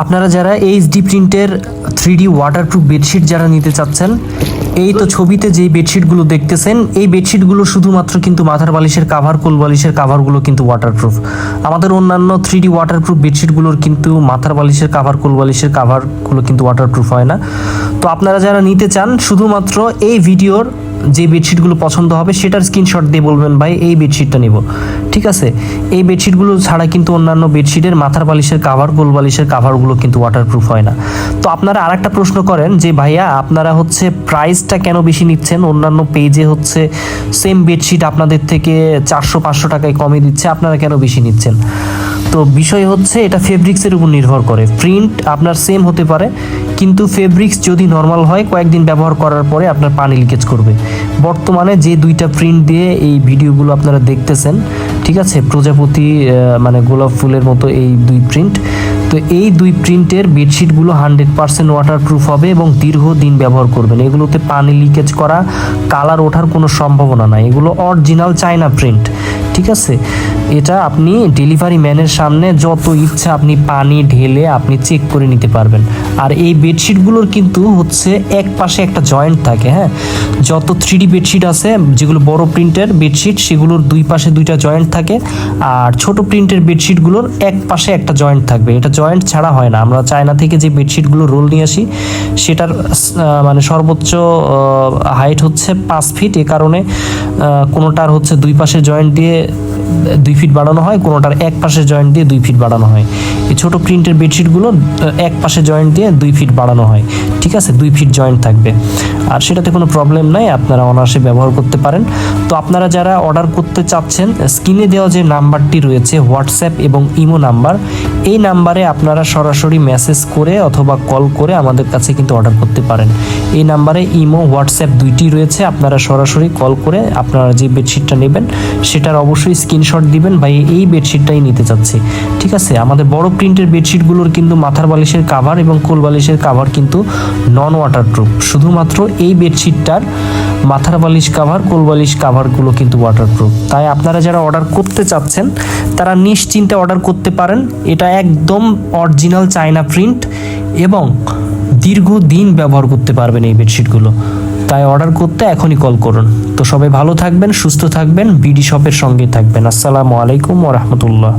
আপনারা যারা এইচডি প্রিন্টের 3D ওয়াটারপ্রুফ বেডশিট যারা নিতে চাচ্ছেন, এই তো ছবিতে যেই বেডশিটগুলো দেখতেছেন, এই বেডশিটগুলো শুধুমাত্র কিন্তু মাথার বালিশের কাভার, কোল বালিশের কাভারগুলো কিন্তু ওয়াটারপ্রুফ। আমাদের অন্যান্য 3D ওয়াটারপ্রুফ বেডশিটগুলোর কিন্তু মাথার বালিশের কাভার, কোল বালিশের কাভারগুলো কিন্তু ওয়াটারপ্রুফ হয় না। তো আপনারা যারা নিতে চান, শুধুমাত্র এই ভিডিওর যে বেডশিটগুলো পছন্দ হবে সেটার স্ক্রিনশট দিয়ে বলবেন ভাই এই বেডশিটটা নিব, ঠিক আছে। এই বেডশিটগুলো ছাড়া কিন্তু অন্যান্য বেডশিটের মাথার বালিশের কাভার, গোল বালিশের কাভারগুলো কিন্তু ওয়াটারপ্রুফ হয় না। তো আপনারা আরেকটা প্রশ্ন করেন যে ভাইয়া আপনারা হচ্ছে প্রাইসটা কেন বেশি নিচ্ছেন, অন্যান্য পেজে হচ্ছে সেম বেডশিট আপনাদের থেকে 400-500 টাকায় কমে দিচ্ছে, আপনারা কেন বেশি নিচ্ছেন? তো বিষয় হচ্ছে এটা ফেব্রিক্সের উপর নির্ভর করে। প্রিন্ট আপনার সেম হতে পারে, কিন্তু ফেব্রিক্স যদি নর্মাল হয় কয়েকদিন ব্যবহার করার পরে আপনার পানি লিকেজ করবে। বর্তমানে যে দুইটা প্রিন্ট দিয়ে এই ভিডিওগুলো আপনারা দেখতেছেন, ঠিক আছে, প্রজাপতি মানে গোলাপ ফুলের মতো এই দুই প্রিন্ট, তো এই দুই প্রিন্টের বেডশিটগুলো 100% ওয়াটারপ্রুফ হবে এবং দীর্ঘদিন ব্যবহার করবেন। এগুলোতে পানি লিকেজ করা, কালার ওঠার কোনো সম্ভাবনা নাই। এগুলো অরিজিনাল চায়না প্রিন্ট, ঠিক আছে। এটা আপনি ডেলিভারি ম্যানের সামনে যত ইচ্ছা আপনি পানি ঢেলে আপনি চেক করে নিতে পারবেন। আর এই বেডশিটগুলোর কিন্তু হচ্ছে এক পাশে একটা জয়েন্ট থাকে, হ্যাঁ। যত 3D বেডশিট আছে যেগুলো বড় প্রিন্টের বেডশিট, সেগুলোর দুই পাশে দুইটা জয়েন্ট থাকে, আর ছোট প্রিন্টের বেডশিটগুলোর এক পাশে একটা জয়েন্ট থাকবে। এটা জয়েন্ট ছাড়া হয় না। আমরা চায়না থেকে যে বেডশিটগুলো রোল নিয়ে আসি সেটার মানে সর্বোচ্চ হাইট হচ্ছে 5 ফিট। এ কারণে কোনোটার হচ্ছে দুই পাশে জয়েন্ট দিয়ে 2 ফিট বাড়ানো হয়, কোনোটার এক পাশে জয়েন্ট দিয়ে 2 ফিট বাড়ানো হয়। এই ছোট প্রিন্টের বেডশিটগুলো এক পাশে জয়েন্ট দিয়ে 2 ফিট বাড়ানো হয়, ঠিক আছে। 2 ফিট জয়েন্ট থাকবে, আর সেটাতে কোনো প্রবলেম নাই, আপনারা অনায়াসে ব্যবহার করতে পারেন। তো আপনারা যারা অর্ডার করতে চাচ্ছেন, স্ক্রিনে দেওয়া যে নাম্বারটি রয়েছে হোয়াটসঅ্যাপ এবং ইমো নাম্বার, এই নাম্বারে আপনারা সরাসরি মেসেজ করে অথবা কল করে আমাদের কাছে কিন্তু অর্ডার করতে পারেন। এই নাম্বারে ইমো, হোয়াটসঅ্যাপ দুইটি রয়েছে। আপনারা সরাসরি কল করে আপনারা যে বেডশিটটা নেবেন সেটার অবশ্যই স্ক্রিনশট দিবেন, ভাই এই বেডশিটটাই নিতে চাচ্ছি, ঠিক আছে। আমাদের বড় প্রিন্টের বেডশিটগুলোর কিন্তু মাথার বালিশের কাভার এবং কোল বালিশের কাভার কিন্তু নন ওয়াটারপ্রুফ। শুধুমাত্র এই বেডশিটটার মাথার বালিশ কাভার, কোল বালিশ কাভারগুলো কিন্তু ওয়াটারপ্রুফ। তাই আপনারা যারা অর্ডার করতে চাচ্ছেন তারা নিশ্চিন্তে অর্ডার করতে পারেন। এটা একদম অরিজিনাল চায়না প্রিন্ট এবং দীর্ঘদিন ব্যবহার করতে পারবেন এই বেডশিটগুলো। তাই অর্ডার করতে এখনই কল করুন। তো সবাই ভালো থাকবেন, সুস্থ থাকবেন, বিডি শপের সঙ্গে থাকবেন। আসসালামু আলাইকুম ওয়া রাহমাতুল্লাহ।